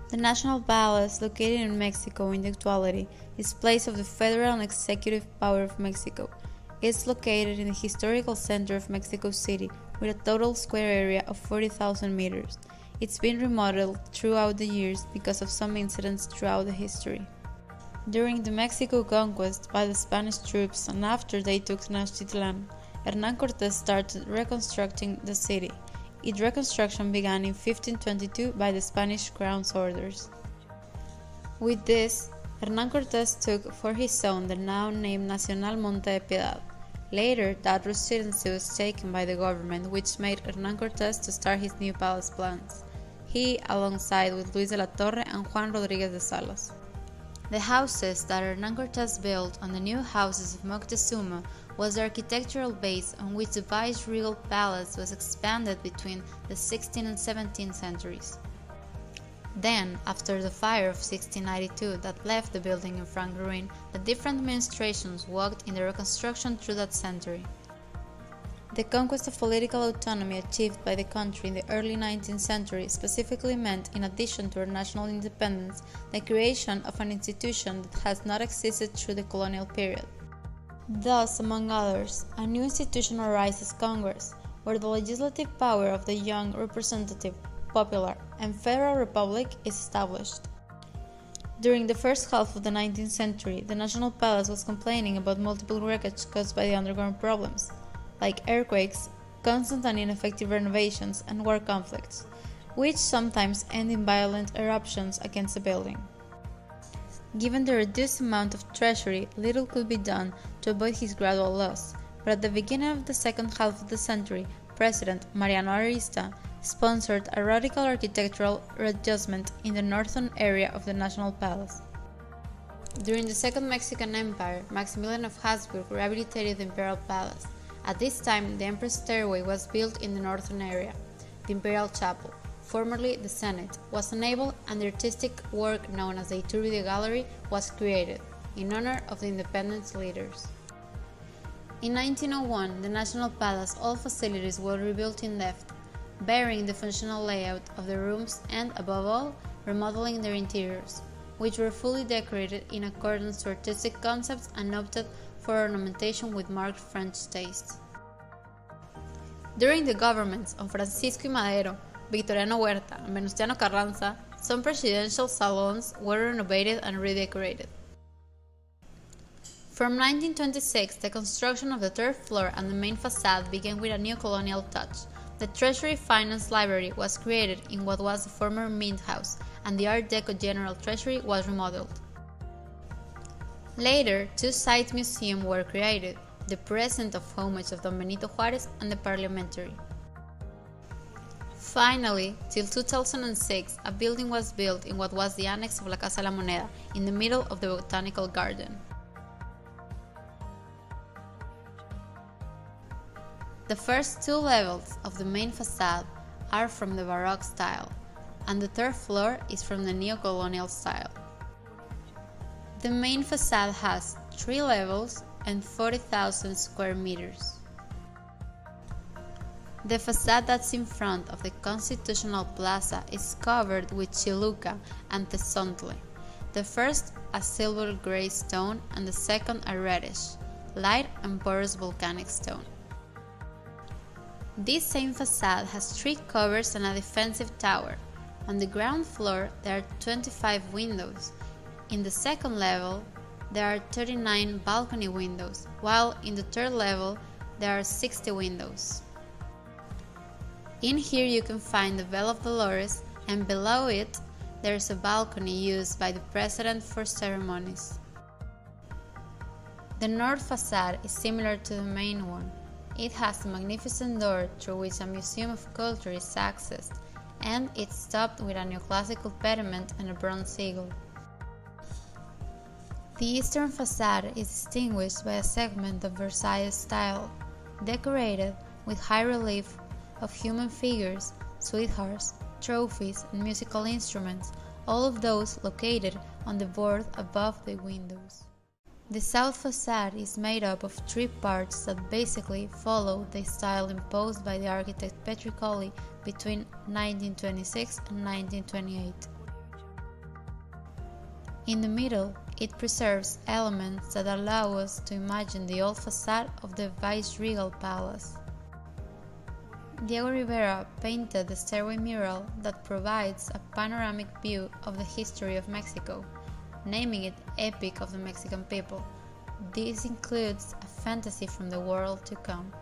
The National Palace, located in Mexico in actuality, is place of the federal and executive power of Mexico. It's located in the historical center of Mexico City, with a total square area of 40,000 meters. It's been remodeled throughout the years because of some incidents throughout the history. During the Mexico conquest by the Spanish troops and after they took Tenochtitlan, Hernán Cortés started reconstructing the city. Its reconstruction began in 1522 by the Spanish crown's orders. With this, Hernán Cortés took for his son the now named Nacional Monte de Piedad. Later, that residency was taken by the government, which made Hernán Cortés to start his new palace plans. He, alongside with Luis de la Torre and Juan Rodríguez de Salas. The houses that Hernán Cortés built on the new houses of Moctezuma was the architectural base on which the viceregal palace was expanded between the 16th and 17th centuries. Then, after the fire of 1692 that left the building in frank ruin, the different administrations worked in the reconstruction through that century. The conquest of political autonomy achieved by the country in the early 19th century specifically meant, in addition to our national independence, the creation of an institution that has not existed through the colonial period. Thus, among others, a new institution arises: Congress, where the legislative power of the young, representative, popular, and federal republic is established. During the first half of the 19th century, the National Palace was complaining about multiple wreckage caused by the underground problems, like earthquakes, constant and ineffective renovations, and war conflicts, which sometimes end in violent eruptions against the building. Given the reduced amount of treasury, little could be done to avoid his gradual loss, but at the beginning of the second half of the century, President Mariano Arista sponsored a radical architectural readjustment in the northern area of the National Palace. During the Second Mexican Empire, Maximilian of Habsburg rehabilitated the Imperial Palace. At this time, the Emperor's Stairway was built in the northern area. The Imperial Chapel, formerly the Senate, was enabled, and the artistic work known as the Iturbide Gallery was created, in honor of the independence leaders. In 1901, the National Palace all facilities were rebuilt in depth, bearing the functional layout of the rooms and, above all, remodeling their interiors, which were fully decorated in accordance to artistic concepts and opted for ornamentation with marked French taste. During the governments of Francisco I. Madero, Victoriano Huerta, and Venustiano Carranza, some presidential salons were renovated and redecorated. From 1926, the construction of the third floor and the main facade began with a neo-colonial touch. The Treasury Finance Library was created in what was the former Mint House, and the Art Deco General Treasury was remodeled. Later, two side museums were created, the present of homage of Don Benito Juárez and the Parliamentary. Finally, till 2006, a building was built in what was the annex of La Casa de la Moneda, in the middle of the Botanical Garden. The first two levels of the main facade are from the Baroque style, and the third floor is from the neo-colonial style. The main facade has 3 levels and 40,000 square meters. The facade that's in front of the Constitutional Plaza is covered with chiluca and tezontle, the first a silver gray stone and the second a reddish, light and porous volcanic stone. This same facade has 3 covers and a defensive tower. On the ground floor there are 25 windows. In the second level there are 39 balcony windows, while in the third level there are 60 windows. In here you can find the Bell of Dolores, and below it there is a balcony used by the President for ceremonies. The north facade is similar to the main one. It has a magnificent door through which a museum of culture is accessed, and it's topped with a neoclassical pediment and a bronze eagle. The eastern facade is distinguished by a segment of Versailles style, decorated with high relief of human figures, sweethearts, trophies, and musical instruments, all of those located on the board above the windows. The south facade is made up of three parts that basically follow the style imposed by the architect Petricoli between 1926 and 1928. In the middle, it preserves elements that allow us to imagine the old facade of the Viceregal Palace. Diego Rivera painted the stairway mural that provides a panoramic view of the history of Mexico, naming it Epic of the Mexican People. This includes a fantasy from the world to come.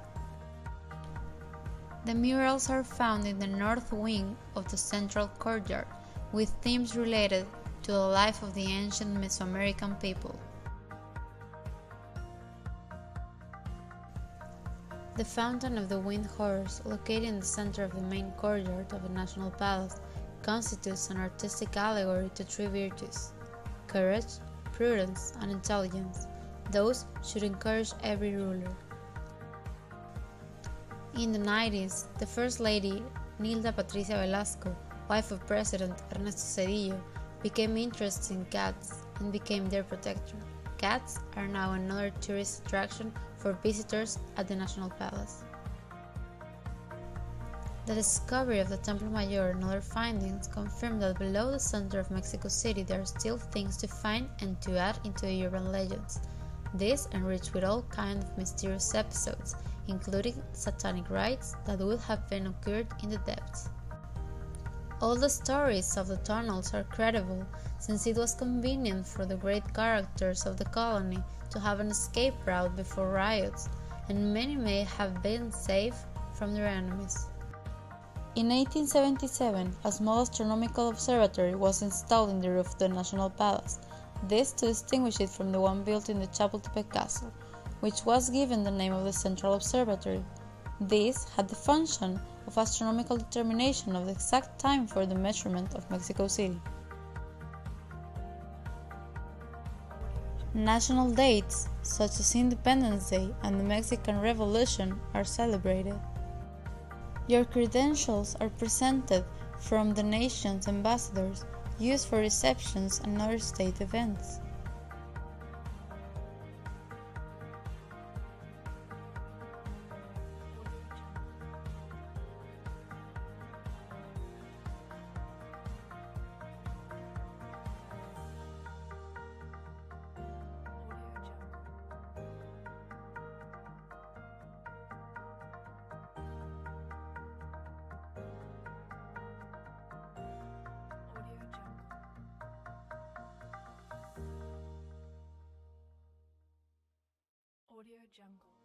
The murals are found in the north wing of the central courtyard, with themes related to the life of the ancient Mesoamerican people. The Fountain of the Wind Horse, located in the center of the main courtyard of the National Palace, constitutes an artistic allegory to three virtues: courage, prudence, and intelligence. Those should encourage every ruler. In the 90s, the First Lady, Nilda Patricia Velasco, wife of President Ernesto Zedillo, became interested in cats and became their protector. Cats are now another tourist attraction for visitors at the National Palace. The discovery of the Templo Mayor and other findings confirm that below the center of Mexico City there are still things to find and to add into the urban legends. This enriched with all kinds of mysterious episodes, including satanic rites that would have been occurred in the depths. All the stories of the tunnels are credible, since it was convenient for the great characters of the colony to have an escape route before riots, and many may have been safe from their enemies. In 1877, a small astronomical observatory was installed in the roof of the National Palace, this to distinguish it from the one built in the Chapultepec Castle, which was given the name of the Central Observatory. This had the function of astronomical determination of the exact time for the measurement of Mexico City. National dates, such as Independence Day and the Mexican Revolution, are celebrated. Your credentials are presented from the nation's ambassadors, used for receptions and other state events. Audio Jungle.